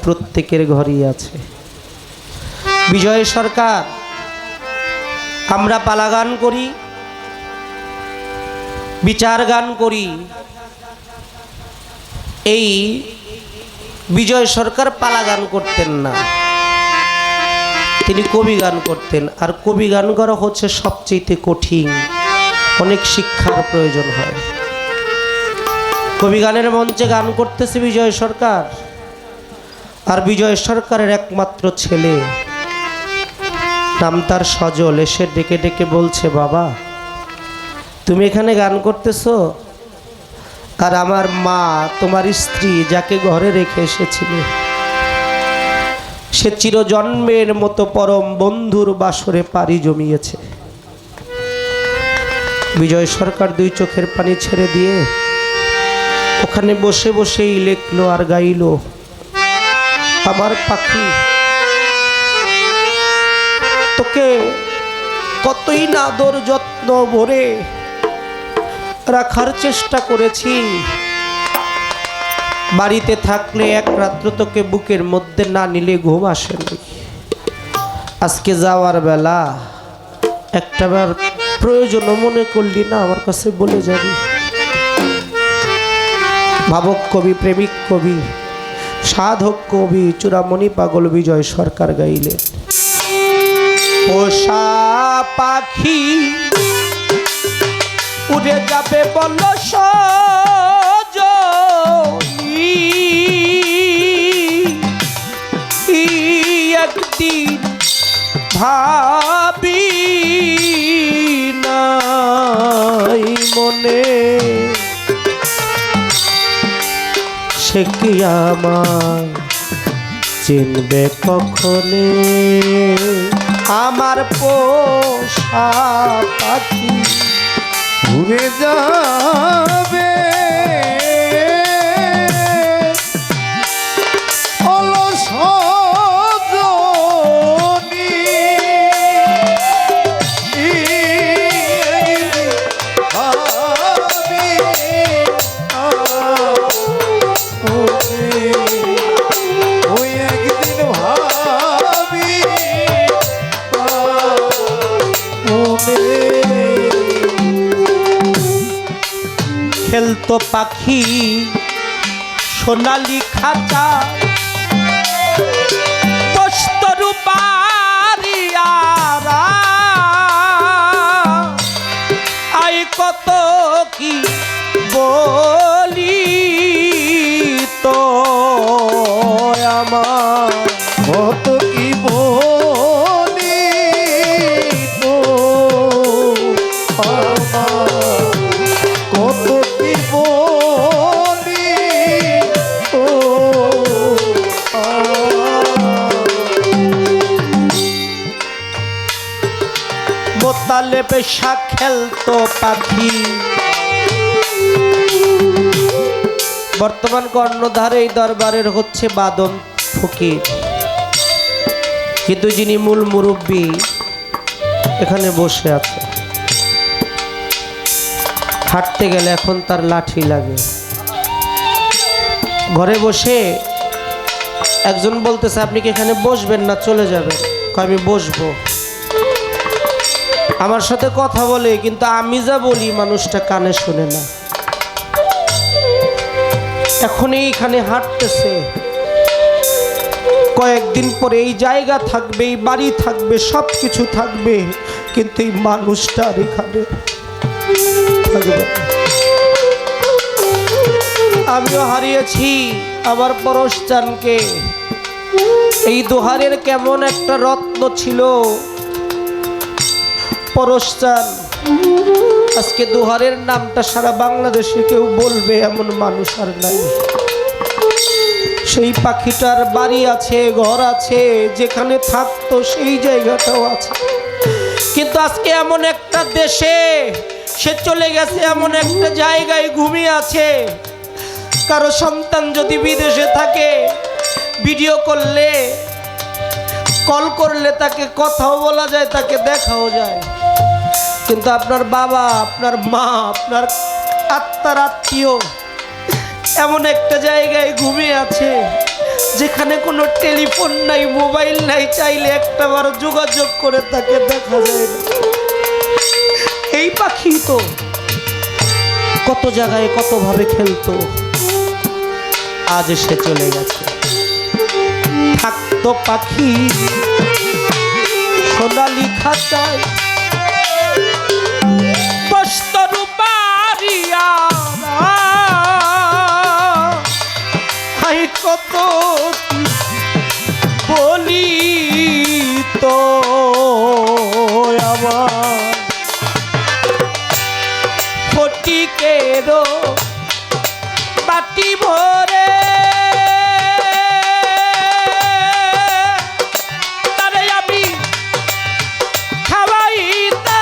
প্রত্যেকের ঘরেই আছে। বিজয় সরকার, আমরা পালা গান করি, বিচার গান করি। এই বিজয় সরকার পালা গান করতেন না, তিনি কবি গান করতেন। আর কবি গান করা হচ্ছে সবচেয়ে কঠিন, অনেক শিক্ষার প্রয়োজন হয়। কবি গানের মঞ্চে গান করতেছে বিজয় সরকার, আর বিজয় সরকারের একমাত্র ছেলে, নাম তার সজল, এসে ডেকে ডেকে বলছে, বাবা তুমি এখানে গান করতেছো, আর আমার মা তোমার স্ত্রী যাকে ঘরে রেখে এসেছিলে, সে চিরজন্মের মতো পরম বন্ধুর বাসরে পাড়ি জমিয়েছে। বিজয় সরকার দুই চোখের পানি ছেড়ে দিয়ে ওখানে বসে বসেই লেখলো আর গাইল, আমার পাখি তোকে কতই না আদর যত্ন ভরে রাখার চেষ্টা করেছি, বাড়িতে থাকলে এক রাত্র তোকে বুকের মধ্যে না নিলে ঘুম আসে না। আজকে যাওয়ার বেলা একটাবার প্রয়োজন মনে করলি না, আমার কাছে বলে যাবি। ভাবক কবি, প্রেমিক কবি, সাধক কবি চূড়ামণি পাগল বিজয় সরকার গাইলেন, পোষা পাখি উড়ে যাবে বল সজনী, একদিন ভাবি নাই মনে, সে কি আমার চিনবে কখনে, আমার পোষা পাখি উড়ে যাবে অলস জনি, ওই একদিন ভাবি খেলতো পাখি সোনালি খাঁচা, বসত রূপারিয়ারা, আই কত কি বলি তো আমার, কত কি বলি তো আমার, কত কি বলি ও মোতালে পেশা খেলতো পাখি। বর্তমান কর্ণধারে এই দরবারের হচ্ছে বাদন ফকির, কিন্তু যিনি মূল মুরব্বী এখানে বসে আছে। হাঁটতে গেলে এখন তার লাঠি লাগে। ঘরে বসে একজন বলতেছে, আপনি কি এখানে বসবেন না চলে যাবেন? আমি বসবো। আমার সাথে কথা বলে, কিন্তু আমি যা বলি মানুষটা কানে শুনে না। এখন এইখানে হাঁটতেছে, কয়েকদিন পরে এই জায়গা থাকবে, এই বাড়ি থাকবে, সব কিছু থাকবে, কিন্তু এই মানুষটা আর এখানে থাকবে। আমিও হারিয়েছি আমার পরশচানকে। এই দোহারের কেমন একটা রত্ন ছিল পরশচান। আজকে দোহারের নামটা সারা বাংলাদেশে কেউ বলবে এমন মানুষ আর নাই। সেই পাখিটার বাড়ি আছে, ঘর আছে, যেখানে থাকতো সেই জায়গাটাও আছে, কিন্তু আজকে এমন একটা দেশে সে চলে গেছে, এমন একটা জায়গায় ঘুমিয়ে আছে। কারো সন্তান যদি বিদেশে থাকে, ভিডিও করলে, কল করলে তাকে কথাও বলা যায়, তাকে দেখাও যায়, কিন্তু আপনার বাবা, আপনার মা, আপনার আত্মার আত্মীয় এমন একটা জায়গায় ঘুমিয়ে আছে, যেখানে কোনো টেলিফোন নাই, মোবাইল নাই, চাইলে একটাবার যোগাযোগ করে তাকে দেখা যায় না। এই পাখি তো কত জায়গায় কতভাবে খেলতো, আজ সে চলে গেছে। থাকতো পাখি সোনালি খাঁচায়, বস্তর বাড়িয়া কত বলি তো আমার ফটিকেরও বাটি ভরে তারে আমি খাওয়াইতে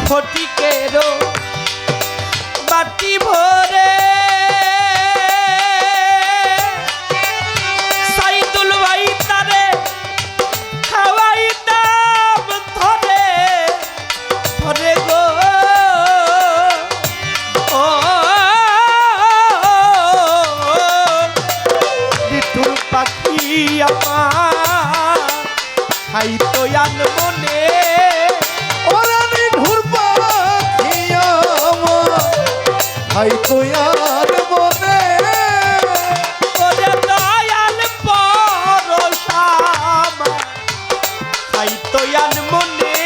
ফটিকেরও বাটি ভরে সাইদুল ভাই তারে খাওয়াইতাম ধরে ধরে গো। ও নিঠুর পাখি আমার খাইতো আন মনে, ভাই তুই আর বনে ওরে দয়াল পরশাম খাই তোয়ান মনে।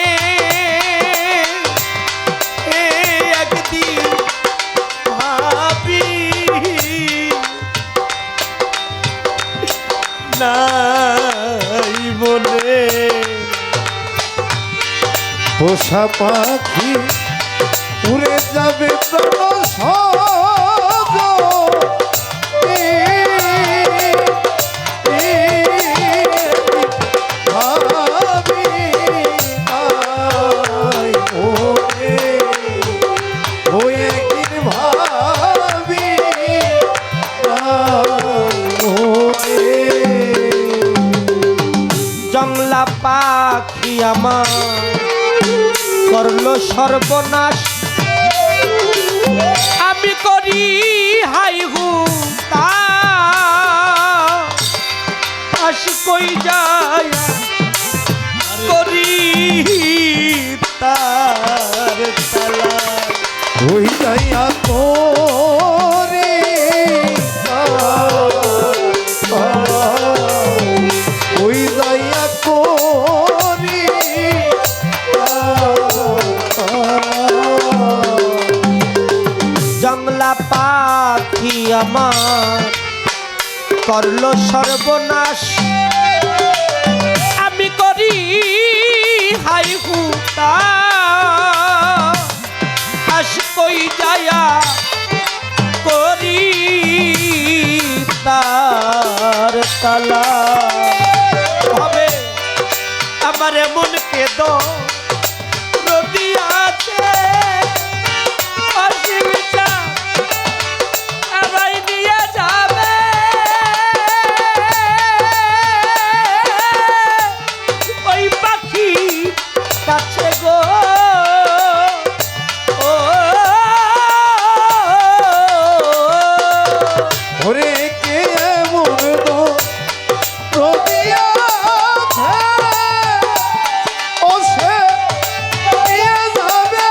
একদিন ভাবি নাই মনে, পোষা পাখি উড়ে যাবে প্রাণ সহজ ভাবি আই ওরে একদিন ভাবি ওরে জংলা পাখি আমার করলো সর্বনাশ, আমি করি হাই হুতা আস কই যায় করি তার তালা ওই যাইয়া তোরে ওই যাইয়া তোরে জংলা পাখি আমার করলো সর্বনাশ, আমি করি হাই হুতা আস কই যায়া করি তার তালা। হবে আমার এমন কেদ নদী আছে অসীমিতা আমায় নিয়ে যাবে, ওই পাখি কাছে গো। ও ওরে কে এমন তো রদিয়া ও সে নিয়ে যাবে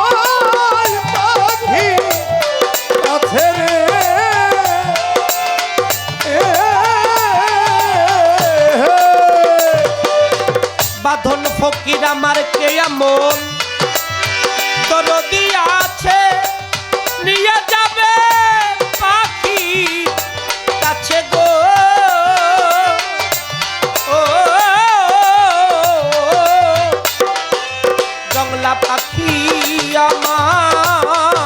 ওই পাখি কাছে রে বাঁধন ফকির আমার কে এমন দরদি আছে নিয়ে যাবে পাখি কাছে গো। ও পাখি আমার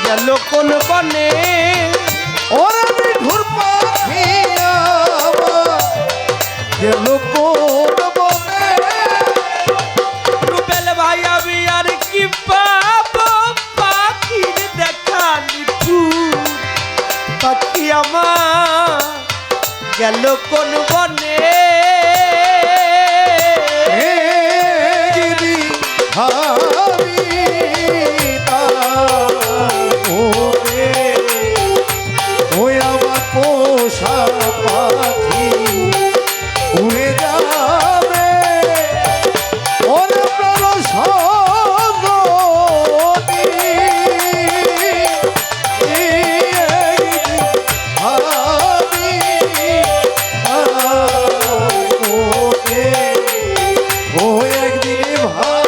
গেল কোন বনে ওরে মিঠুর পাখি আমার গেল কোন বনে রুবেল ভাই আমি আর কি পাবো পাখির দেখা নিঠুর পাখি আমার গেল কোন বনে গিরি হাবি না ওরে ওই আমার পোষা পাখি উড়ে যাবে ওরে প্রাণ সজনী হাবি ও একদিন ভাবি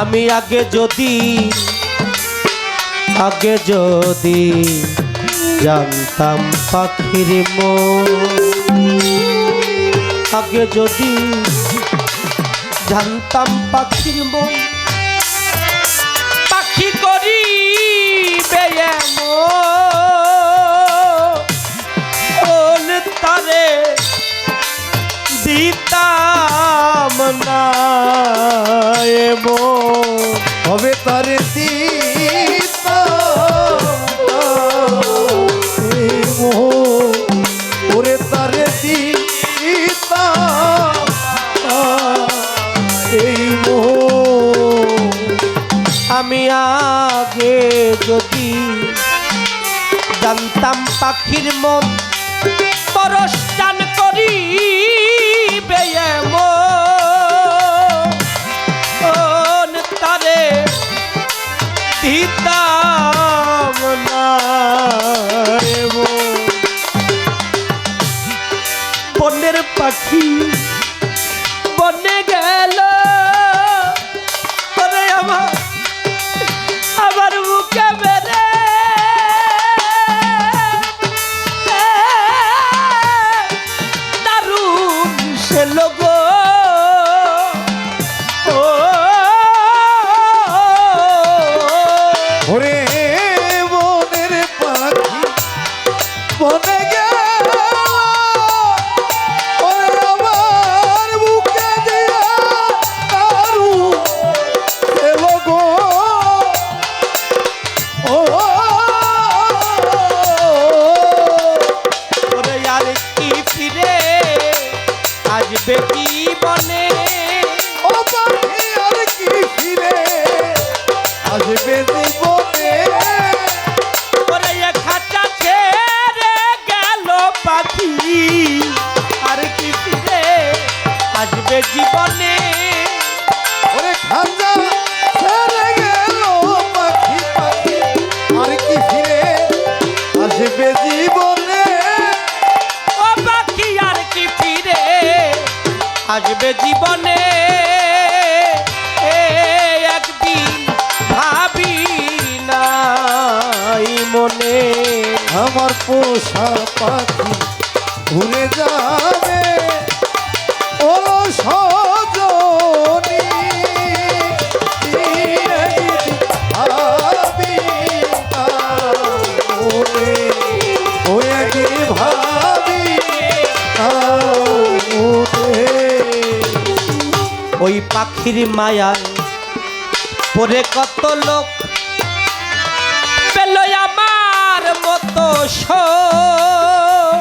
আমি আগে যদি জানতাম পাখির আগে যদি জানতাম পাখির মন পাখি করি তারে দিতাম না হবে তারে দিতা ওরে তারে দিতা এই আমি আগে যদি জানতাম পাখির মন পরশ টান করি তারে দিতাম না বনের পাখি বনে গেল আমার বুকে বেড়ে দারুণ সে লোগো ওরে বনের পাখি বনে গেল ওরে আমার বুকে দিয়া দারু এলো গো ও ওরে আর কি ফিরে আসবে জীবনে ও পাখি আর কি ফিরে আসবে জীবনে ওরে খাঁচা ছেড়ে গেল পাখি আর কি ফিরে আসবে জীবনে ওরে খাজা ছেড়ে গেল পাখি পাখি আর কি ফিরে আসবে জীবনে ও পাখি আর কি ফিরে আসবে জীবনে একদিন ভাবি নাই মনে আমার পোষা পাখি ভুলে যাবে ও সজনী ভাবি না ওরে ও একদিন ভাবি না ওরে ওই পাখির মায়ায় পরে কত লোক পেল আমার মতো শোক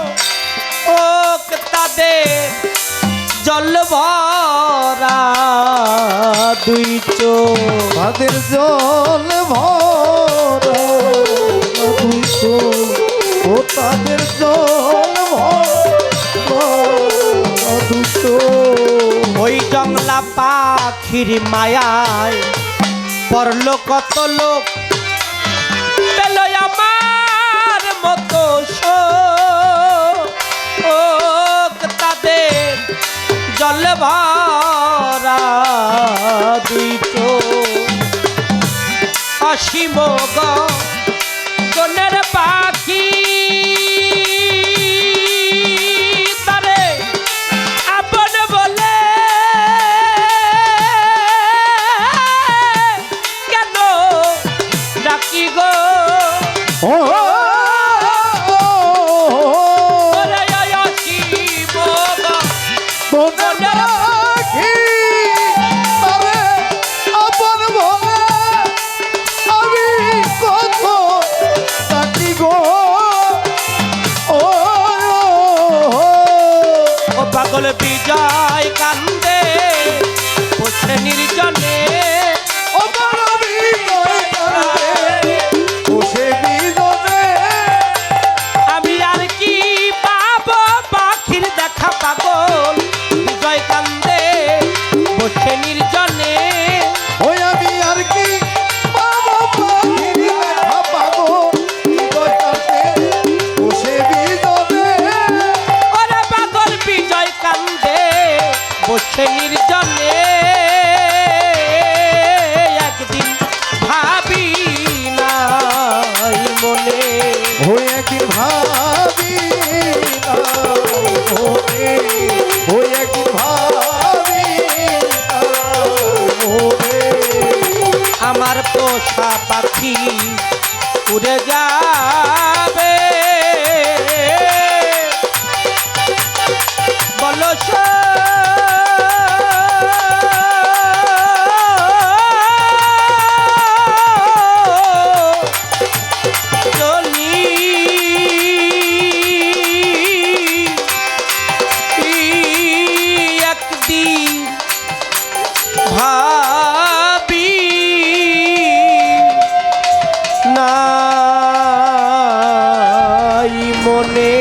তাদের জল ভরা দুই চোখ তাদের জল ভরা দুই চোখ ও তাদের জল ভরা দুই চোখ ওই জংলা পাখির মায়ায় পড়ল কত লোক পেল আমার মতো শোক তাদের জল ভরা দুই চোখ অসীম গগনের পাখি পাগল বিজয় কান্দে বসে নির্জনে ও বড় বিজয় কান্দে বসে বিজনে। আমি আর কি পাবো পাখির দেখা পাগল বিজয় কান্দে বসে নির্জনে ওই আমি আর কি পাবো পাখির দেখা পাগল বিজয় কান্দে বসে বিজনে। ওরে পাগল বিজয় কান্দে বসে নির্জনে একদিন ভাবি নাই মনে ওই একদিন ভাবি নাই মনে, ওই একদিন ভাবি নাই মনে। আমার পোষা পাখি উড়ে যাবে বলো চলি একদিন ভাবি নাই মনে